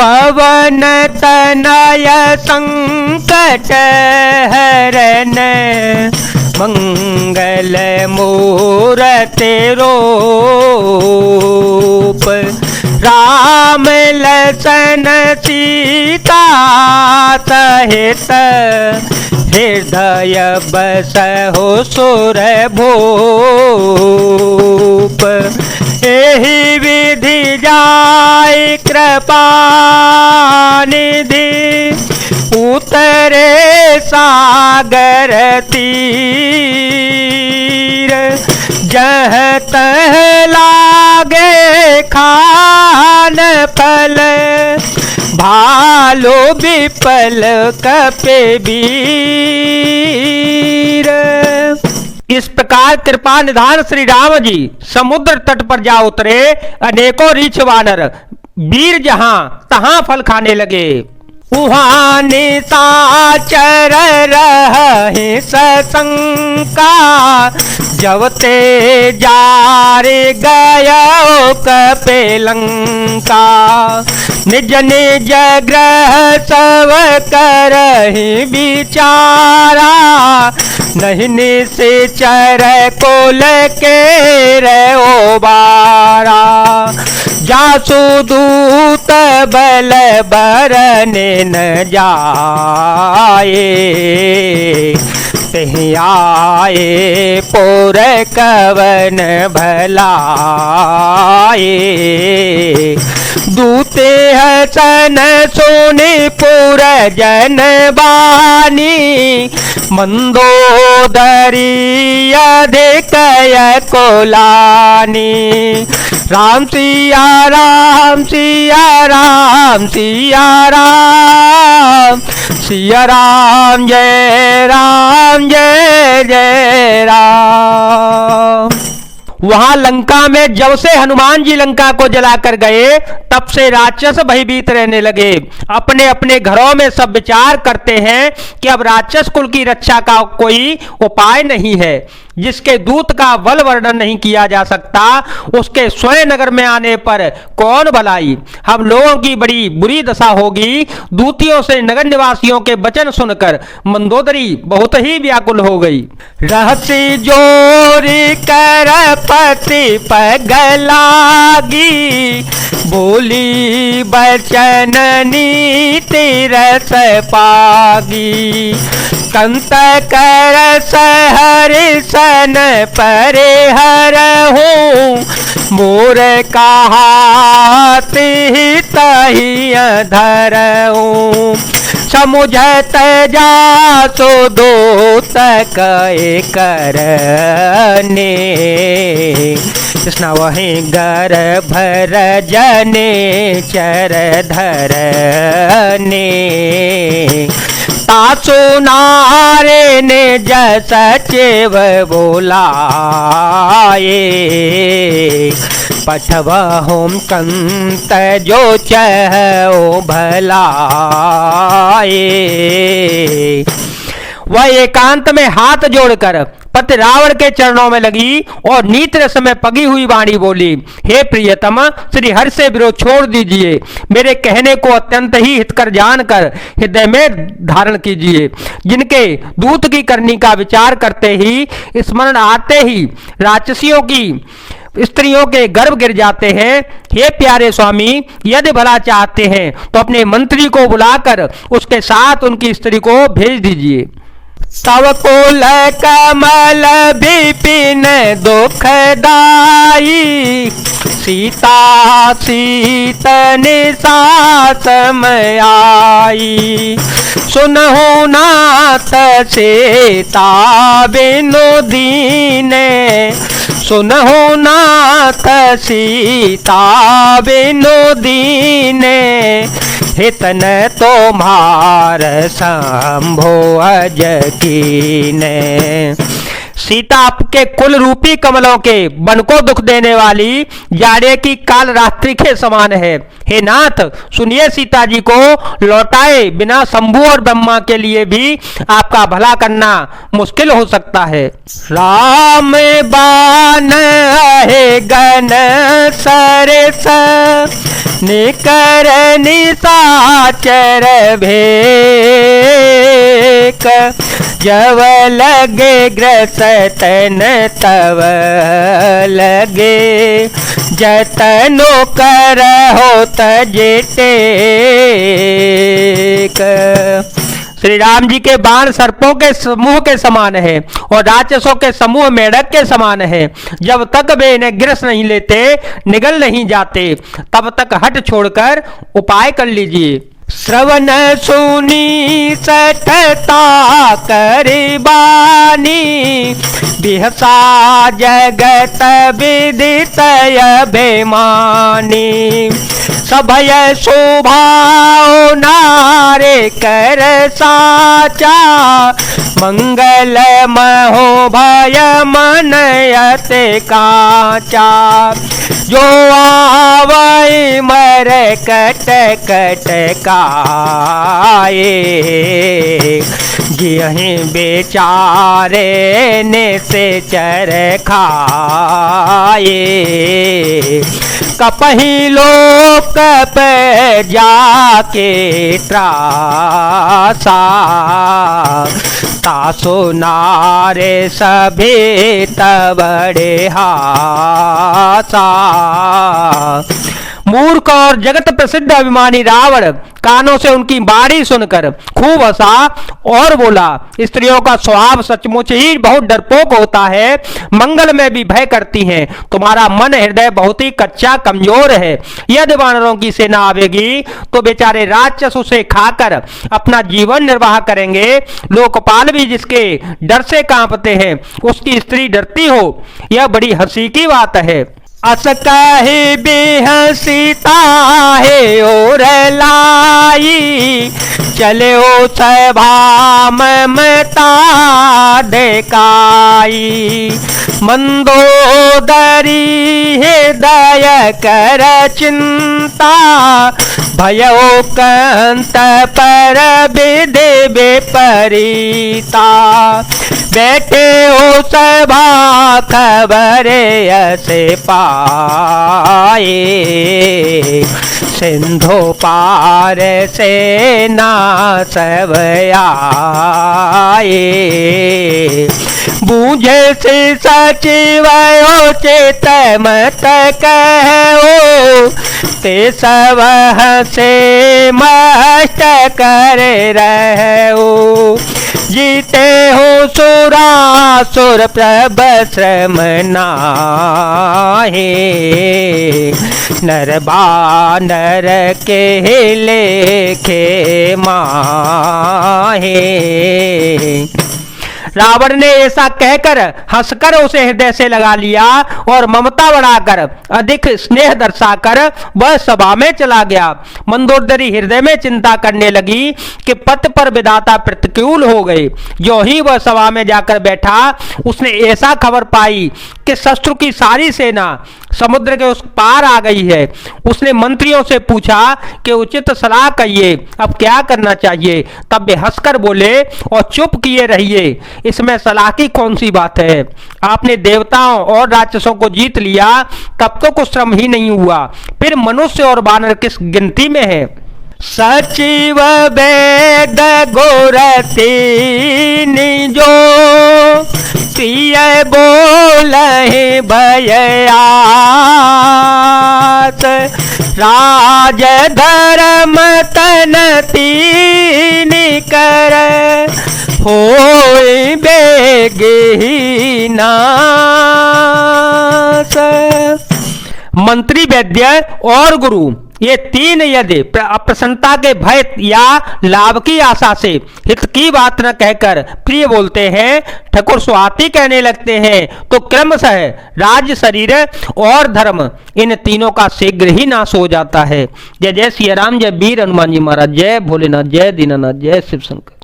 पवन तनय संकट हरन मंगल मूरति रूप। राम लखन सीता सहित हृदय बसहु सुरभूप। एहि विधि जाय कृपा निधि उतरे सागर तीर। जह तह लागे खान फल भालो विपल कपिवीर। इस प्रकार कृपा निधान श्री राम जी समुद्र तट पर जा उतरे। अनेकों रीछ वानर वीर जहां तहां फल खाने लगे। उहाँ निशाचर रहे सशंका जब ते जारे गयो कपिलंका। निज निज ग्रह सब करहि विचारा नहीं निश्चर कुल के रहो बारा। जासु दूत बल बरने न जाए तेहि आए पुर कवन भलाए। दूते हसन सुनि पुर जन बानी मंदोदरी अधिकय कुलानी। राम सिया राम सिया राम सिया राम सिया राम जय जय राम। वहां लंका में जब से हनुमान जी लंका को जलाकर गए तब से राक्षस भयभीत रहने लगे। अपने अपने घरों में सब विचार करते हैं कि अब राक्षस कुल की रक्षा का कोई उपाय नहीं है। जिसके दूत का बल वर्णन नहीं किया जा सकता उसके स्वयं नगर में आने पर कौन भलाई। हम लोगों की बड़ी बुरी दशा होगी। दूतियों से नगर निवासियों के वचन सुनकर मंदोदरी बहुत ही व्याकुल हो गई। रहसी जोरी कर पति पगलागी बोली बचन नीति रस पागी। कंत कर सहरि सन परे हरहूँ मोर कहाति तहि धरहूँ। समुझत जासु दूत कए करने कृष्ण वहीं गर भर जने चर धरने। तासु नारे ने जस चेव बोलाए पठवहुम कंत जो चहो भलाए। वह एकांत में हाथ जोड़कर पति रावण के चरणों में लगी और नीत रस में पगी हुई वाणी बोली। हे प्रियतम श्री हरि से विरोध छोड़ दीजिए। मेरे कहने को अत्यंत ही हितकर जानकर हृदय में धारण कीजिए। जिनके दूत की करनी का विचार करते ही स्मरण आते ही राक्षसियों की स्त्रियों के गर्भ गिर जाते हैं। हे प्यारे स्वामी यदि भला चाहते हैं तो अपने मंत्री को बुलाकर उसके साथ उनकी स्त्री को भेज दीजिए। तव कुल कमल विपिन दुखदाई सीता सीतन सासमय आई। सुनहु नाथ सीता बिनु दीने सुनहु नाथ सीता बिनु दीने हितन तुम्हार शंभो अज कीने। सीता आपके कुल रूपी कमलों के वन को दुख देने वाली जाड़े की काल रात्रि के समान है। हे नाथ, सुनिए, सीता जी को लौटाए बिना शंभु और ब्रह्मा के लिए भी आपका भला करना मुश्किल हो सकता है। राम बान है गन सरस निकर निशाचर भेक जब लगे ग्रसतन तब लगे जतनो कर हो तजेटेक। श्री राम जी के बाण सर्पों के समूह के समान है और राक्षसों के समूह मेढक के समान है। जब तक वे इन्हें गिरस नहीं लेते, निगल नहीं जाते, तब तक हट छोड़कर उपाय कर लीजिए। श्रवण सुनी सठता करबानी बिहसा जगत विदित अभिमानी सभय शोभाओ नारे कर साचा मंगल महो भय मनयते काचा जो आवै मर कट कट काए गिहि बेचारे ने से चर खाए कपही लोक पे जाके त्रासा तासो नारे सभी तबड़े हासा। मूर्ख और जगत प्रसिद्ध अभिमानी रावण कानों से उनकी बाणी सुनकर खूब हंसा और बोला, स्त्रियों का स्वभाव सचमुच ही बहुत डरपोक होता है, मंगल में भी भय करती हैं। तुम्हारा मन हृदय बहुत ही कच्चा कमजोर है। यदि वानरों की सेना आवेगी तो बेचारे राक्षस उसे खाकर अपना जीवन निर्वाह करेंगे। लोकपाल भी जिसके डर से कांपते हैं, उसकी स्त्री डरती हो, यह बड़ी हंसी की बात है। अस कहे बेहसीता है और लाई चले ओ सभा ममता देकाई मंदोदरी हृदय कर चिंता भयो कंत पर विदे विपरीता बैठे हो सभा खबरे ऐसे पाए सिंधु पार से ना सब आए बूझे से सचिव चेत मत कहो ते सब से मस्त कर रहो जीते हो सुरासुर प्रभ श्रम नाहे नर बानर के लेखे माहे। रावण ने ऐसा कहकर हंसकर उसे हृदय से लगा लिया और ममता बढ़ाकर अधिक स्नेह दर्शाकर वह सभा में चला गया। मंदोदरी हृदय में चिंता करने लगी कि पथ पर विधाता प्रतिकूल हो गए। जो ही वह सभा में जाकर बैठा, उसने ऐसा खबर पाई कि शत्रु की सारी सेना समुद्र के उस पार आ गई है। उसने मंत्रियों से पूछा कि उचित सलाह कहिए, अब क्या करना चाहिए। तब वे हंसकर बोले और चुप किए रहिए, इसमें सलाह की कौन सी बात है। आपने देवताओं और राक्षसों को जीत लिया, तब तो कुछ श्रम ही नहीं हुआ, फिर मनुष्य और वानर किस गिनती में है। सचिव वेद गोरती निजो प्रिय बोले भयात राज धर्म तन तीन कर होय बेगी नाश। मंत्री, वैद्य और गुरु ये तीन यदि अप्रसन्नता के भय या लाभ की आशा से हित की बात न कहकर प्रिय बोलते हैं, ठकुर स्वाति कहने लगते हैं, तो क्रमशः राज्य, शरीर और धर्म इन तीनों का शीघ्र ही नाश हो जाता है। जय जय सिया राम, जय वीर हनुमान जी महाराज, जय भोलेनाथ, जय दीनानाथ, जय शिव शंकर।